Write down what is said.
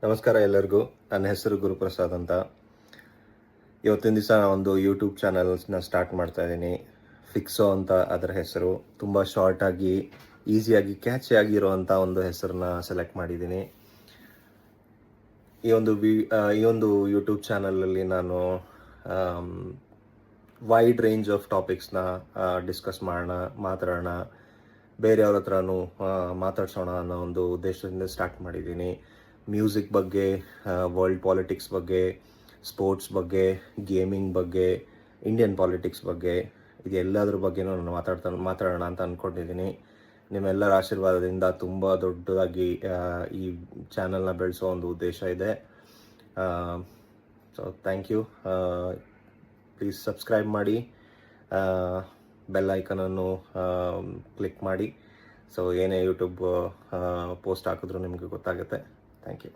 ನಮಸ್ಕಾರ ಎಲ್ಲರಿಗೂ. ನನ್ನ ಹೆಸರು ಗುರುಪ್ರಸಾದ್ ಅಂತ. ಇವತ್ತಿನ ದಿವಸ ಒಂದು ಯೂಟ್ಯೂಬ್ ಚಾನಲ್ಸ್ನ ಸ್ಟಾರ್ಟ್ ಮಾಡ್ತಾ ಇದ್ದೀನಿ. ಫಿಕ್ಸೋ ಅಂತ ಅದರ ಹೆಸರು. ತುಂಬ ಶಾರ್ಟಾಗಿ ಈಸಿಯಾಗಿ ಕ್ಯಾಚಿಯಾಗಿರುವಂಥ ಒಂದು ಹೆಸರನ್ನ ಸೆಲೆಕ್ಟ್ ಮಾಡಿದ್ದೀನಿ. ಈ ಒಂದು ಯೂಟ್ಯೂಬ್ ಚಾನಲಲ್ಲಿ ನಾನು ವೈಡ್ ರೇಂಜ್ ಆಫ್ ಟಾಪಿಕ್ಸ್ನ ಡಿಸ್ಕಸ್ ಮಾತಾಡೋಣ, ಬೇರೆಯವ್ರ ಹತ್ರನೂ ಮಾತಾಡ್ಸೋಣ ಅನ್ನೋ ಒಂದು ಉದ್ದೇಶದಿಂದ ಸ್ಟಾರ್ಟ್ ಮಾಡಿದ್ದೀನಿ. ಮ್ಯೂಸಿಕ್ ಬಗ್ಗೆ, ವರ್ಲ್ಡ್ ಪಾಲಿಟಿಕ್ಸ್ ಬಗ್ಗೆ, ಸ್ಪೋರ್ಟ್ಸ್ ಬಗ್ಗೆ, ಗೇಮಿಂಗ್ ಬಗ್ಗೆ, ಇಂಡಿಯನ್ ಪಾಲಿಟಿಕ್ಸ್ ಬಗ್ಗೆ, ಇದೆಲ್ಲದ್ರ ಬಗ್ಗೆನೂ ನಾನು ಮಾತಾಡೋಣ ಅಂತ ಅಂದ್ಕೊಂಡಿದ್ದೀನಿ. ನಿಮ್ಮೆಲ್ಲರ ಆಶೀರ್ವಾದದಿಂದ ತುಂಬ ದೊಡ್ಡದಾಗಿ ಈ ಚಾನಲ್ನ ಬೆಳೆಸೋ ಒಂದು ಉದ್ದೇಶ ಇದೆ. So thank you. Please subscribe ಮಾಡಿ, ಬೆಲ್ ಐಕನನ್ನು ಕ್ಲಿಕ್ ಮಾಡಿ. ಸೊ ಏನೇ ಯೂಟ್ಯೂಬ್ ಪೋಸ್ಟ್ ಹಾಕಿದ್ರೂ ನಿಮಗೆ ಗೊತ್ತಾಗುತ್ತೆ. Thank you.